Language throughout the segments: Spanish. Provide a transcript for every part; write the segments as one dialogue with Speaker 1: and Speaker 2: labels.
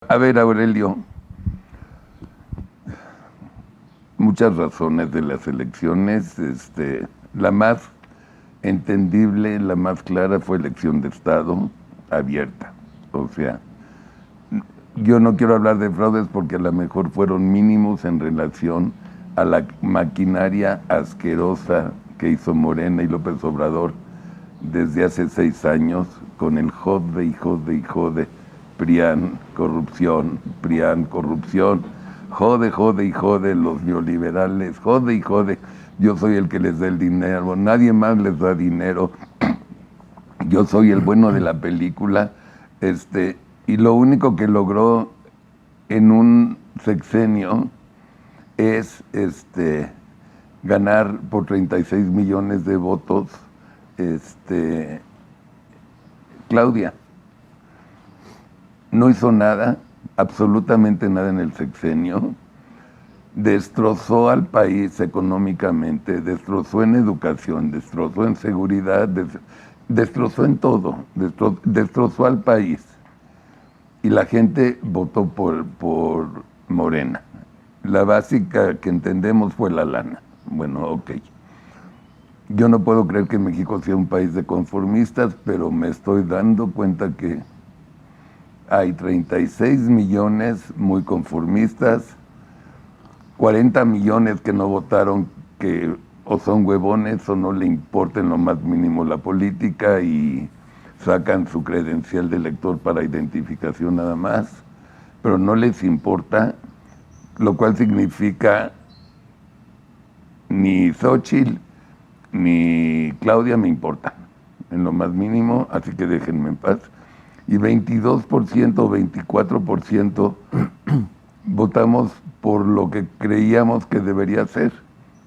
Speaker 1: A ver, Aurelio, muchas razones de las elecciones. La más entendible, la más clara fue elección de Estado abierta. O sea, yo no quiero hablar de fraudes porque a lo mejor fueron mínimos en relación a la maquinaria asquerosa que hizo Morena y López Obrador desde hace 6 años con el jode y jode y jode. PRIAN, corrupción, jode, jode y jode los neoliberales, jode y jode. Yo soy el que les da el dinero, nadie más les da dinero. Yo soy el bueno de la película. Y lo único que logró en un sexenio es ganar por 36 millones de votos Claudia. No hizo nada, absolutamente nada en el sexenio. Destrozó al país económicamente, destrozó en educación, destrozó en seguridad, destrozó en todo, destrozó al país. Y la gente votó por Morena. La básica que entendemos fue la lana. Bueno, ok. Yo no puedo creer que México sea un país de conformistas, pero me estoy dando cuenta que hay 36 millones muy conformistas, 40 millones que no votaron, que o son huevones o no le importa en lo más mínimo la política y sacan su credencial de elector para identificación nada más, pero no les importa, lo cual significa ni Xóchitl ni Claudia me importan, en lo más mínimo, así que déjenme en paz. Y 22%, 24% votamos por lo que creíamos que debería ser.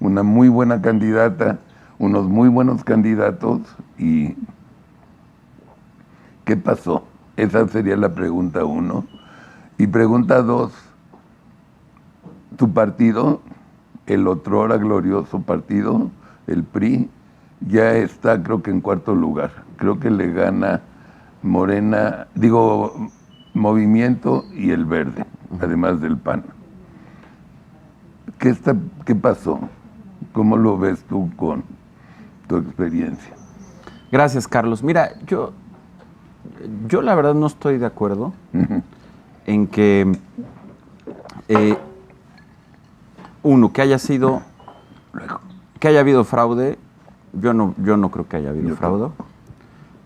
Speaker 1: Una muy buena candidata, unos muy buenos candidatos. ¿Y qué pasó? Esa sería la pregunta 1. Y pregunta 2, tu partido, el otrora glorioso partido, el PRI, ya está creo que en 4º lugar. Creo que le gana Morena, Movimiento y el Verde, además del PAN. ¿Qué pasó? ¿Cómo lo ves tú con tu experiencia?
Speaker 2: Gracias, Carlos. Mira, yo la verdad no estoy de acuerdo en que que haya habido fraude. Yo no creo que haya habido fraude.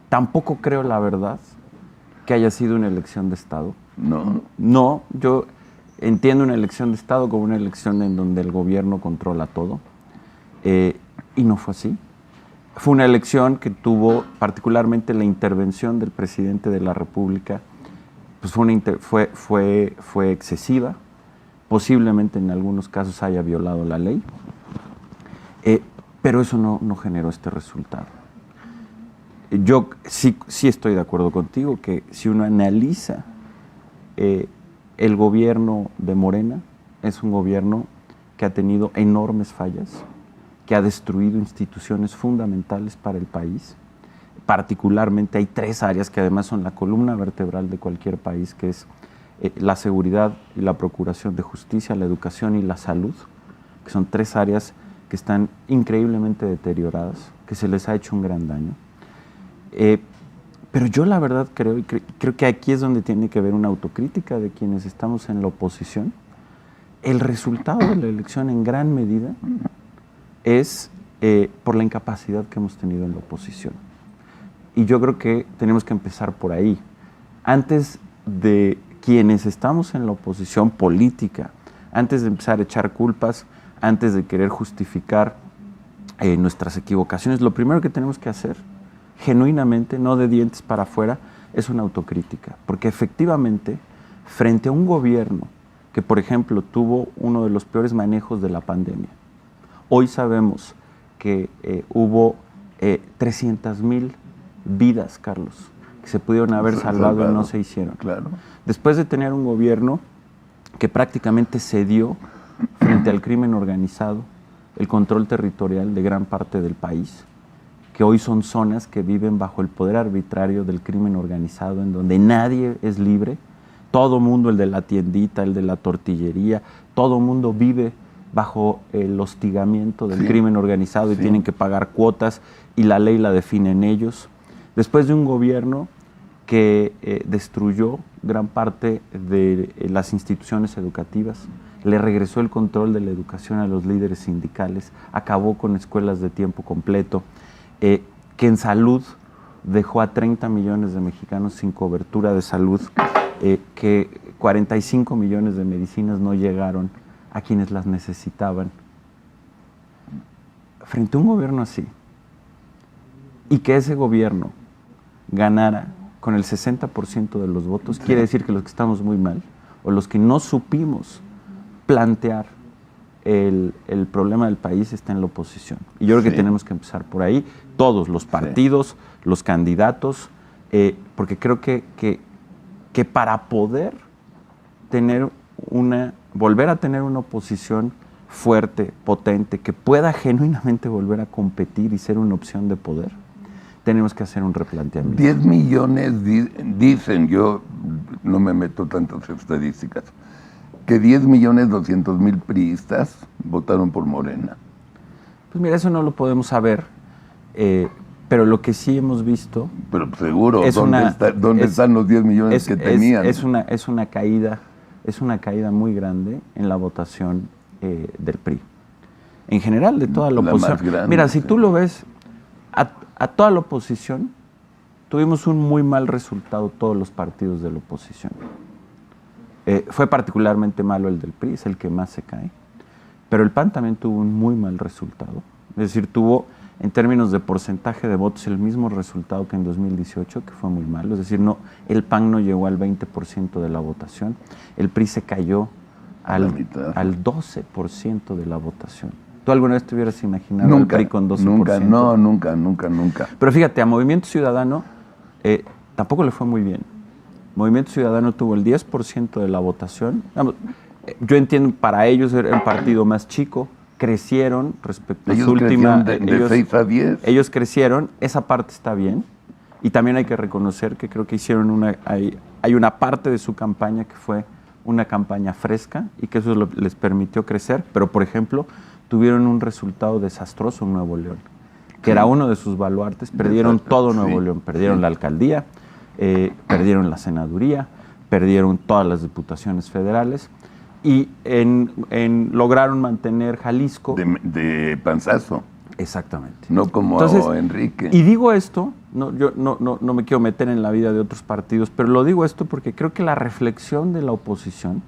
Speaker 2: Tampoco creo, la verdad, que haya sido una elección de Estado. No, yo entiendo una elección de Estado como una elección en donde el gobierno controla todo. Y no fue así. Fue una elección que tuvo particularmente la intervención del presidente de la República, pues fue excesiva. Posiblemente en algunos casos haya violado la ley. Pero eso no generó este resultado. Yo sí estoy de acuerdo contigo que si uno analiza el gobierno de Morena, es un gobierno que ha tenido enormes fallas, que ha destruido instituciones fundamentales para el país. Particularmente hay 3 áreas que además son la columna vertebral de cualquier país, que es la seguridad y la procuración de justicia, la educación y la salud, que son 3 áreas que están increíblemente deterioradas, que se les ha hecho un gran daño. Pero yo la verdad creo que aquí es donde tiene que haber una autocrítica de quienes estamos en la oposición. El resultado de la elección en gran medida es por la incapacidad que hemos tenido en la oposición. Y yo creo que tenemos que empezar por ahí. Antes de quienes estamos en la oposición política, antes de empezar a echar culpas, antes de querer justificar nuestras equivocaciones, lo primero que tenemos que hacer, genuinamente, no de dientes para afuera, es una autocrítica. Porque efectivamente, frente a un gobierno que, por ejemplo, tuvo uno de los peores manejos de la pandemia, hoy sabemos que hubo 300,000 vidas, Carlos, que se pudieron haber salvado y no se hicieron.
Speaker 1: Claro.
Speaker 2: Después de tener un gobierno que prácticamente cedió frente al crimen organizado el control territorial de gran parte del país, que hoy son zonas que viven bajo el poder arbitrario del crimen organizado, en donde nadie es libre, todo mundo, el de la tiendita, el de la tortillería, todo mundo vive bajo el hostigamiento del crimen organizado y tienen que pagar cuotas y la ley la definen ellos. Después de un gobierno que destruyó gran parte de las instituciones educativas, le regresó el control de la educación a los líderes sindicales, acabó con escuelas de tiempo completo, que en salud dejó a 30 millones de mexicanos sin cobertura de salud, que 45 millones de medicinas no llegaron a quienes las necesitaban. Frente a un gobierno así, y que ese gobierno ganara con el 60% de los votos, quiere decir que los que estamos muy mal, o los que no supimos plantear el problema del país, está en la oposición. Y yo creo que tenemos que empezar por ahí, todos los partidos, los candidatos, porque creo que para poder volver a tener una oposición fuerte, potente, que pueda genuinamente volver a competir y ser una opción de poder, tenemos que hacer un replanteamiento.
Speaker 1: 10 millones dicen, yo no me meto tantas estadísticas, que 10.200.000 priistas votaron por Morena.
Speaker 2: Pues mira, eso no lo podemos saber, pero lo que sí hemos visto...
Speaker 1: Pero seguro, ¿dónde están los 10 millones que tenían?
Speaker 2: Es una caída muy grande en la votación del PRI. En general, de toda la oposición.
Speaker 1: Más grande,
Speaker 2: mira, si tú lo ves, a toda la oposición, tuvimos un muy mal resultado todos los partidos de la oposición. Fue particularmente malo el del PRI, es el que más se cae, pero el PAN también tuvo un muy mal resultado. Es decir, tuvo, en términos de porcentaje de votos, el mismo resultado que en 2018, que fue muy malo. Es decir, el PAN no llegó al 20% de la votación, el PRI se cayó al 12% de la votación. ¿Tú alguna vez te hubieras imaginado al PRI con 12%?
Speaker 1: Nunca.
Speaker 2: Pero fíjate, a Movimiento Ciudadano tampoco le fue muy bien. Movimiento Ciudadano tuvo el 10% de la votación. Yo entiendo, para ellos era el partido más chico, crecieron respecto a su última...
Speaker 1: de 6 a 10.
Speaker 2: Ellos crecieron, esa parte está bien. Y también hay que reconocer que creo que hicieron hay una parte de su campaña que fue una campaña fresca y que eso les permitió crecer. Pero, por ejemplo, tuvieron un resultado desastroso en Nuevo León, que era uno de sus baluartes. Perdieron todo Nuevo León, perdieron la alcaldía, perdieron la senaduría, perdieron todas las diputaciones federales y lograron mantener Jalisco.
Speaker 1: De panzazo.
Speaker 2: Exactamente.
Speaker 1: No como Enrique.
Speaker 2: Y digo esto, yo no me quiero meter en la vida de otros partidos, pero lo digo esto porque creo que la reflexión de la oposición,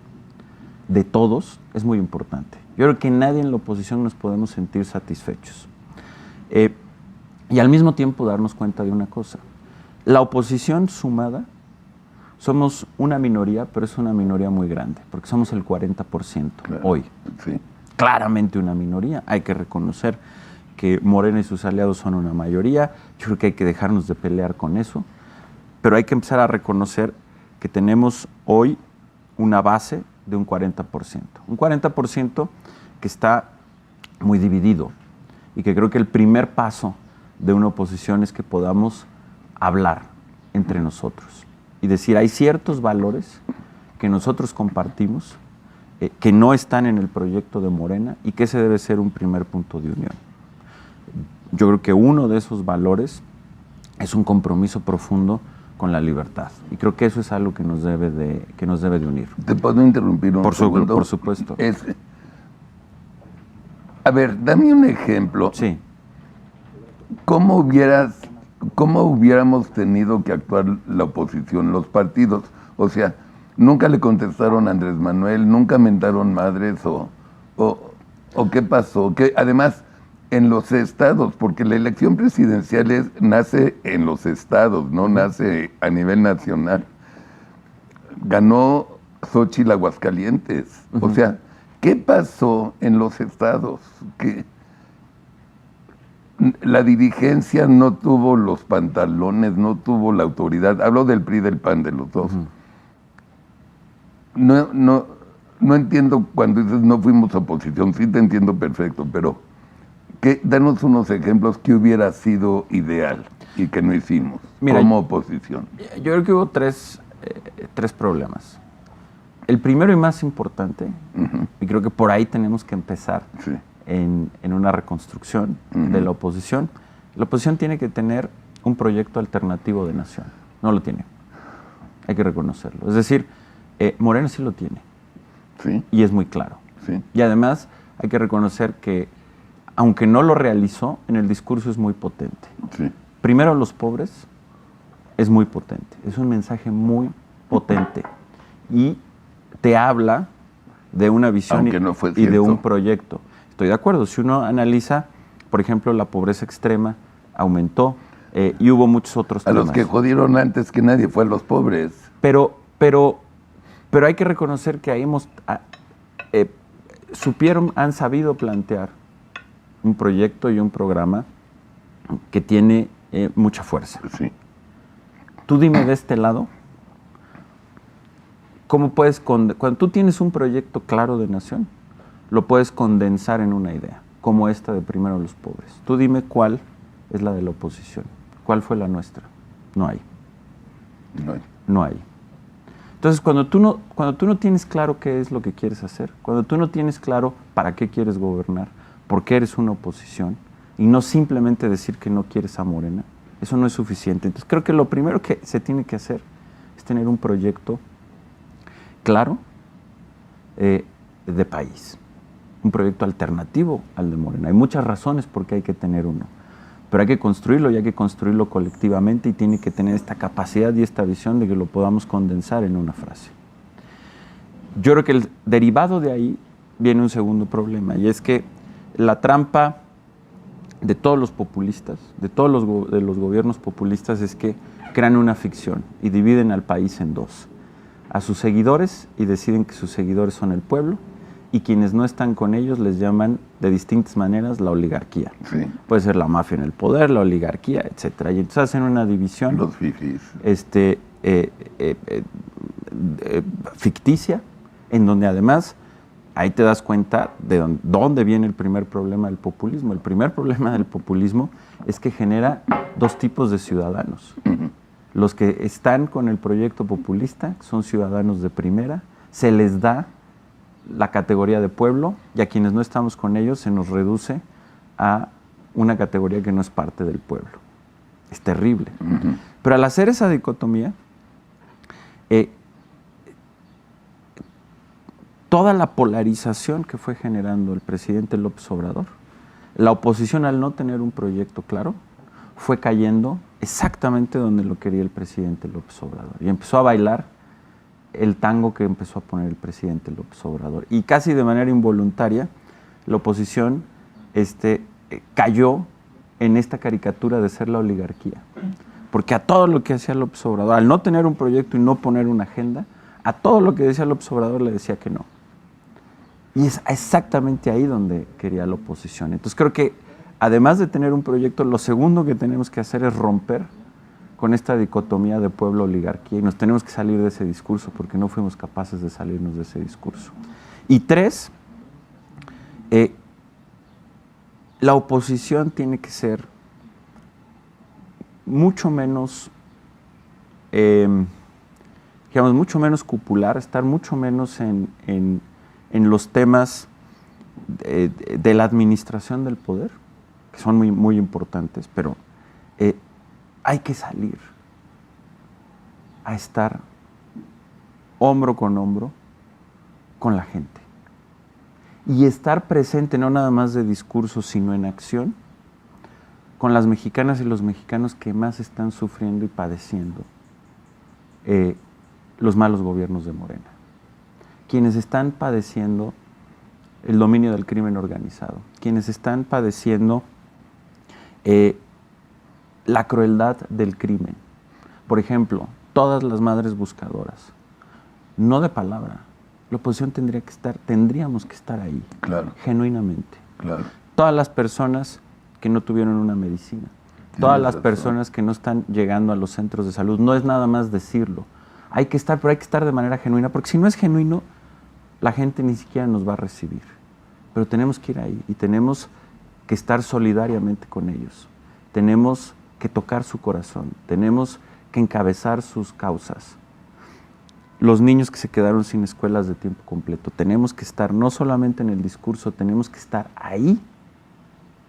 Speaker 2: de todos, es muy importante. Yo creo que nadie en la oposición nos podemos sentir satisfechos. Y al mismo tiempo darnos cuenta de una cosa. La oposición sumada, somos una minoría, pero es una minoría muy grande, porque somos el 40% hoy.
Speaker 1: Sí.
Speaker 2: Claramente una minoría. Hay que reconocer que Morena y sus aliados son una mayoría. Yo creo que hay que dejarnos de pelear con eso, pero hay que empezar a reconocer que tenemos hoy una base de un 40%. Un 40% que está muy dividido y que creo que el primer paso de una oposición es que podamos hablar entre nosotros y decir, hay ciertos valores que nosotros compartimos, que no están en el proyecto de Morena y que ese debe ser un primer punto de unión. Yo creo que uno de esos valores es un compromiso profundo con la libertad y creo que eso es algo que nos debe de unir.
Speaker 1: ¿Te puedo interrumpir un segundo?
Speaker 2: Por supuesto.
Speaker 1: A ver, dame un ejemplo.
Speaker 2: Sí.
Speaker 1: ¿Cómo hubiéramos tenido que actuar la oposición, los partidos? O sea, nunca le contestaron a Andrés Manuel, nunca mentaron madres o qué pasó. Que además, en los estados, porque la elección presidencial nace en los estados, no nace a nivel nacional. Ganó Xóchitl Aguascalientes. O sea, ¿qué pasó en los estados? Que la dirigencia no tuvo los pantalones, no tuvo la autoridad. Hablo del PRI y del PAN, de los dos. No entiendo cuando dices no fuimos oposición, sí te entiendo perfecto, pero danos unos ejemplos que hubiera sido ideal y que no hicimos. Mira, como oposición.
Speaker 2: Yo creo que hubo tres problemas. El primero y más importante, y creo que por ahí tenemos que empezar
Speaker 1: Sí.
Speaker 2: en una reconstrucción de la oposición tiene que tener un proyecto alternativo de nación. No lo tiene. Hay que reconocerlo. Es decir, Morena sí lo tiene.
Speaker 1: Sí.
Speaker 2: Y es muy claro.
Speaker 1: Sí.
Speaker 2: Y además hay que reconocer que, aunque no lo realizó, en el discurso es muy potente.
Speaker 1: Sí.
Speaker 2: Primero los pobres es muy potente. Es un mensaje muy potente. Y te habla de una visión y de un proyecto. Estoy de acuerdo. Si uno analiza, por ejemplo, la pobreza extrema aumentó y hubo muchos otros temas.
Speaker 1: A los que jodieron antes que nadie fue a los pobres.
Speaker 2: Pero hay que reconocer que ahí han sabido plantear un proyecto y un programa que tiene mucha fuerza.
Speaker 1: Sí.
Speaker 2: Tú dime de este lado, ¿cómo puedes, cuando tú tienes un proyecto claro de nación, lo puedes condensar en una idea, como esta de primero los pobres? Tú dime cuál es la de la oposición, cuál fue la nuestra. No hay. No hay. Entonces, cuando tú no tienes claro qué es lo que quieres hacer, cuando tú no tienes claro para qué quieres gobernar, por qué eres una oposición, y no simplemente decir que no quieres a Morena, eso no es suficiente. Entonces, creo que lo primero que se tiene que hacer es tener un proyecto claro de país, un proyecto alternativo al de Morena. Hay muchas razones por qué hay que tener uno, pero hay que construirlo y hay que construirlo colectivamente y tiene que tener esta capacidad y esta visión de que lo podamos condensar en una frase. Yo creo que el derivado de ahí viene un segundo problema, y es que la trampa de todos los populistas, de los gobiernos populistas, es que crean una ficción y dividen al país en dos: a sus seguidores, y deciden que sus seguidores son el pueblo, y quienes no están con ellos les llaman de distintas maneras la oligarquía.
Speaker 1: Sí.
Speaker 2: Puede ser la mafia en el poder, la oligarquía, etcétera. Y entonces hacen una división
Speaker 1: Los fifís.
Speaker 2: Ficticia, en donde además ahí te das cuenta de dónde viene el primer problema del populismo. El primer problema del populismo es que genera dos tipos de ciudadanos. Los que están con el proyecto populista son ciudadanos de primera, se les da la categoría de pueblo, y a quienes no estamos con ellos se nos reduce a una categoría que no es parte del pueblo. Es terrible. Pero al hacer esa dicotomía, toda la polarización que fue generando el presidente López Obrador, la oposición, al no tener un proyecto claro, fue cayendo exactamente donde lo quería el presidente López Obrador. Y empezó a bailar el tango que empezó a poner el presidente López Obrador. Y casi de manera involuntaria, la oposición cayó en esta caricatura de ser la oligarquía. Porque a todo lo que hacía López Obrador, al no tener un proyecto y no poner una agenda, a todo lo que decía López Obrador le decía que no. Y es exactamente ahí donde quería la oposición. Entonces creo que, además de tener un proyecto, lo segundo que tenemos que hacer es romper con esta dicotomía de pueblo-oligarquía, y nos tenemos que salir de ese discurso porque no fuimos capaces de salirnos de ese discurso. Y tres, la oposición tiene que ser mucho menos, mucho menos cupular, estar mucho menos en los temas de la administración del poder, que son muy, muy importantes, pero hay que salir a estar hombro con hombro con la gente y estar presente, no nada más de discurso, sino en acción, con las mexicanas y los mexicanos que más están sufriendo y padeciendo los malos gobiernos de Morena, quienes están padeciendo el dominio del crimen organizado, quienes están padeciendo la crueldad del crimen. Por ejemplo, todas las madres buscadoras, no de palabra, la oposición tendríamos que estar ahí,
Speaker 1: Claro.
Speaker 2: Genuinamente.
Speaker 1: Claro.
Speaker 2: Todas las personas que no tuvieron una medicina, todas las personas que no están llegando a los centros de salud, no es nada más decirlo. Hay que estar, pero hay que estar de manera genuina, porque si no es genuino, la gente ni siquiera nos va a recibir. Pero tenemos que ir ahí y tenemos que estar solidariamente con ellos. Tenemos que tocar su corazón, tenemos que encabezar sus causas. los niños que se quedaron sin escuelas de tiempo completo. Tenemos que estar no solamente en el discurso, tenemos que estar ahí,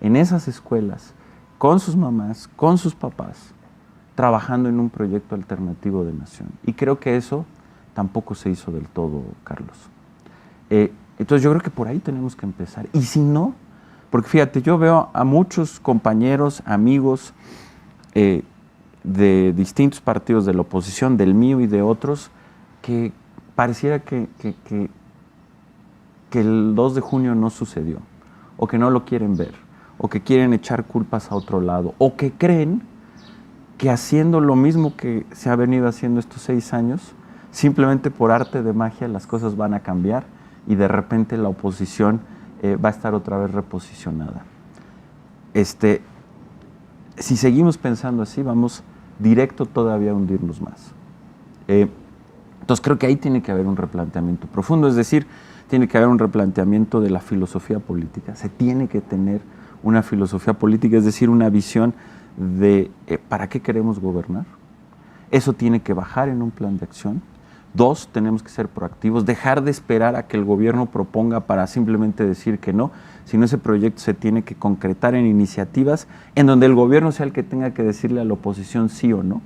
Speaker 2: en esas escuelas, con sus mamás, con sus papás, trabajando en un proyecto alternativo de nación. Y creo que eso tampoco se hizo del todo, Carlos. Entonces yo creo que por ahí tenemos que empezar. Y si no, porque fíjate, yo veo a muchos compañeros, amigos de distintos partidos de la oposición, del mío y de otros, que pareciera que el 2 de junio no sucedió, o que no lo quieren ver, o que quieren echar culpas a otro lado, o que creen que haciendo lo mismo que se ha venido haciendo estos 6 años, simplemente por arte de magia las cosas van a cambiar y de repente la oposición va a estar otra vez reposicionada. Si seguimos pensando así, vamos directo todavía a hundirnos más. Entonces creo que ahí tiene que haber un replanteamiento profundo, es decir, tiene que haber un replanteamiento de la filosofía política, se tiene que tener una filosofía política, es decir, una visión de para qué queremos gobernar. Eso tiene que bajar en un plan de acción. 2, tenemos que ser proactivos, dejar de esperar a que el gobierno proponga para simplemente decir que no, sino ese proyecto se tiene que concretar en iniciativas en donde el gobierno sea el que tenga que decirle a la oposición sí o no.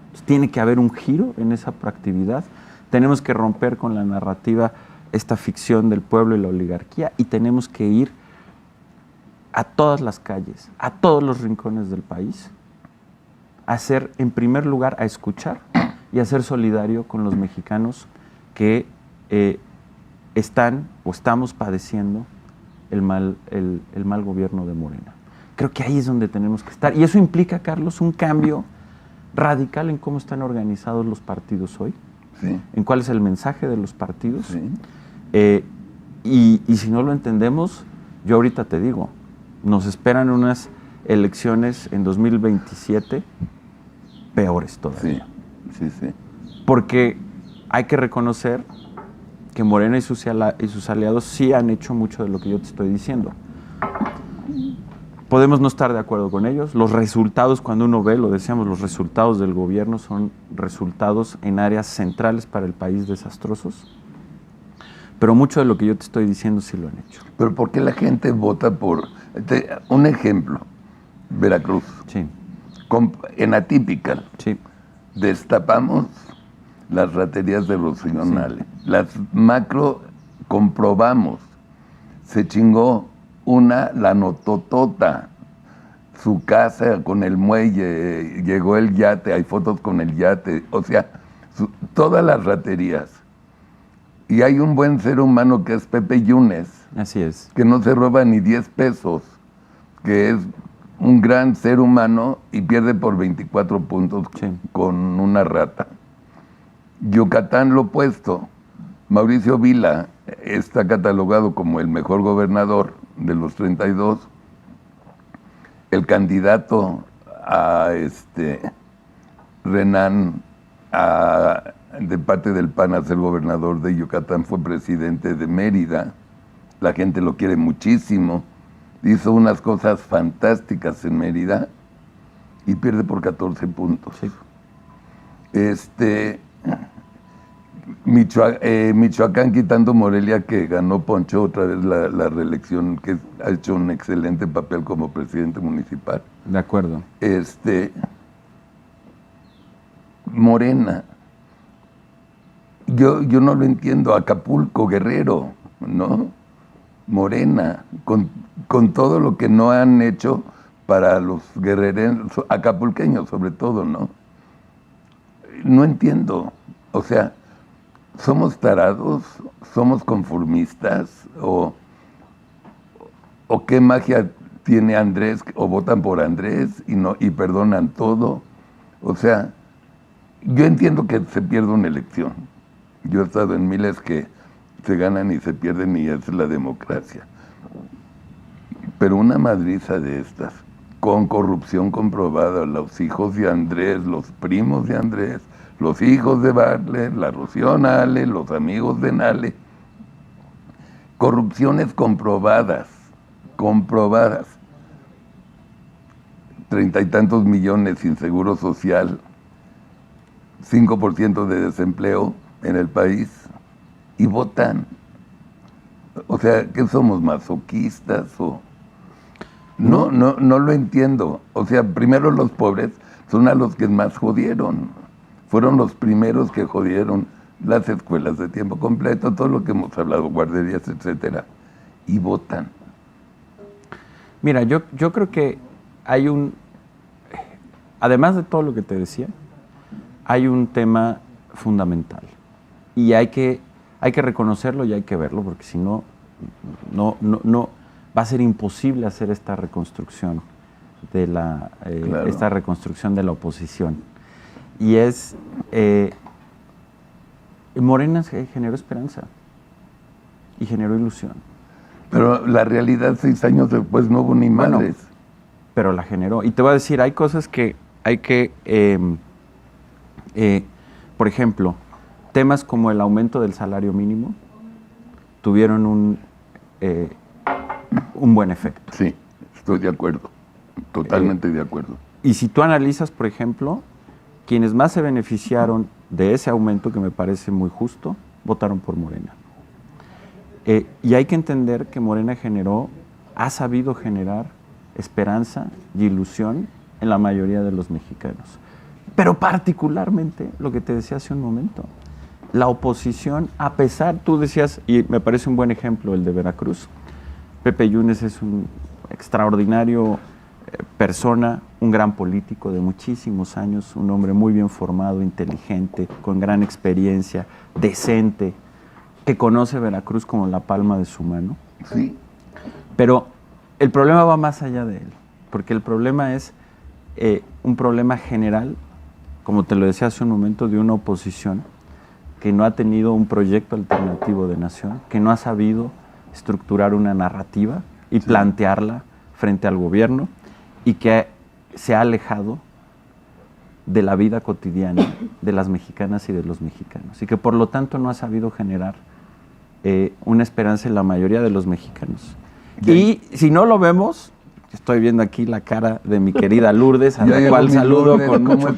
Speaker 2: Entonces, tiene que haber un giro en esa proactividad. Tenemos que romper con la narrativa, esta ficción del pueblo y la oligarquía, y tenemos que ir a todas las calles, a todos los rincones del país, a hacer, en primer lugar, a escuchar y a ser solidario con los mexicanos que están o estamos padeciendo el mal gobierno de Morena. Creo que ahí es donde tenemos que estar. Y eso implica, Carlos, un cambio radical en cómo están organizados los partidos hoy, sí, en cuál es el mensaje de los partidos. Sí. Y si no lo entendemos, yo ahorita te digo, nos esperan unas elecciones en 2027 peores todavía.
Speaker 1: Sí, sí.
Speaker 2: Porque hay que reconocer que Morena y sus aliados sí han hecho mucho de lo que yo te estoy diciendo. Podemos no estar de acuerdo con ellos. Los resultados, cuando uno ve, lo decíamos, los resultados del gobierno son resultados en áreas centrales para el país desastrosos. Pero mucho de lo que yo te estoy diciendo sí lo han hecho.
Speaker 1: Pero ¿por qué la gente vota por...? Un ejemplo, Veracruz.
Speaker 2: Sí.
Speaker 1: En Atypical.
Speaker 2: Sí.
Speaker 1: Destapamos las raterías de Rocío Nale. Sí. Las macro comprobamos. Se chingó la nototota. Su casa con el muelle, llegó el yate, hay fotos con el yate. O sea, todas las raterías. Y hay un buen ser humano que es Pepe Yunes.
Speaker 2: Así es.
Speaker 1: Que no se roba ni 10 pesos. Que es un gran ser humano y pierde por 24 puntos con una rata. Yucatán, lo opuesto. Mauricio Vila está catalogado como el mejor gobernador de los 32. El candidato a Renan, de parte del PAN, a ser gobernador de Yucatán, fue presidente de Mérida. La gente lo quiere muchísimo. Hizo unas cosas fantásticas en Mérida y pierde por 14 puntos.
Speaker 2: Sí.
Speaker 1: Michoacán, quitando Morelia, que ganó Poncho otra vez la reelección, que ha hecho un excelente papel como presidente municipal.
Speaker 2: De acuerdo.
Speaker 1: Morena. Yo no lo entiendo. Acapulco, Guerrero, ¿no? Morena, con todo lo que no han hecho para los guerrereños, acapulqueños sobre todo, ¿no? No entiendo. O sea, ¿somos tarados? ¿Somos conformistas? ¿O qué magia tiene Andrés? ¿O votan por Andrés y perdonan todo? O sea, yo entiendo que se pierde una elección. Yo he estado en miles que se ganan y se pierden y es la democracia. Pero una madriza de estas, con corrupción comprobada, los hijos de Andrés, los primos de Andrés, los hijos de Bartlett, la Rocío Nale, los amigos de Nale, corrupciones comprobadas, 30 y tantos millones sin seguro social, 5% de desempleo, en el país y votan. O sea, ¿qué somos, masoquistas o...? No lo entiendo. O sea, primero los pobres son a los que más jodieron. Fueron los primeros que jodieron las escuelas de tiempo completo, todo lo que hemos hablado, guarderías, etcétera, y votan.
Speaker 2: Mira, yo creo que hay además de todo lo que te decía, hay un tema fundamental y hay que reconocerlo y hay que verlo, porque si no va a ser imposible hacer esta reconstrucción de
Speaker 1: Claro.
Speaker 2: esta reconstrucción de la oposición. Y es Morena generó esperanza y generó ilusión.
Speaker 1: Pero la realidad, 6 años después no hubo ni
Speaker 2: Bueno,
Speaker 1: madres.
Speaker 2: pero la generó. Y te voy a decir, hay cosas que hay que, por ejemplo, temas como el aumento del salario mínimo tuvieron un buen efecto.
Speaker 1: Sí, estoy de acuerdo, totalmente de acuerdo.
Speaker 2: Y si tú analizas, por ejemplo, quienes más se beneficiaron de ese aumento, que me parece muy justo, votaron por Morena. Y hay que entender que Morena ha sabido generar esperanza y ilusión en la mayoría de los mexicanos. Pero particularmente, lo que te decía hace un momento, la oposición, a pesar, tú decías, y me parece un buen ejemplo el de Veracruz, Pepe Yunes es un extraordinario persona, un gran político de muchísimos años, un hombre muy bien formado, inteligente, con gran experiencia, decente, que conoce Veracruz como la palma de su mano.
Speaker 1: Sí.
Speaker 2: Pero el problema va más allá de él, porque el problema es un problema general, como te lo decía hace un momento, de una oposición que no ha tenido un proyecto alternativo de nación, que no ha sabido estructurar una narrativa y plantearla frente al gobierno, y que se ha alejado de la vida cotidiana de las mexicanas y de los mexicanos, y que por lo tanto no ha sabido generar una esperanza en la mayoría de los mexicanos. Y si no lo vemos, estoy viendo aquí la cara de mi querida Lourdes, a la cual saludo con mucho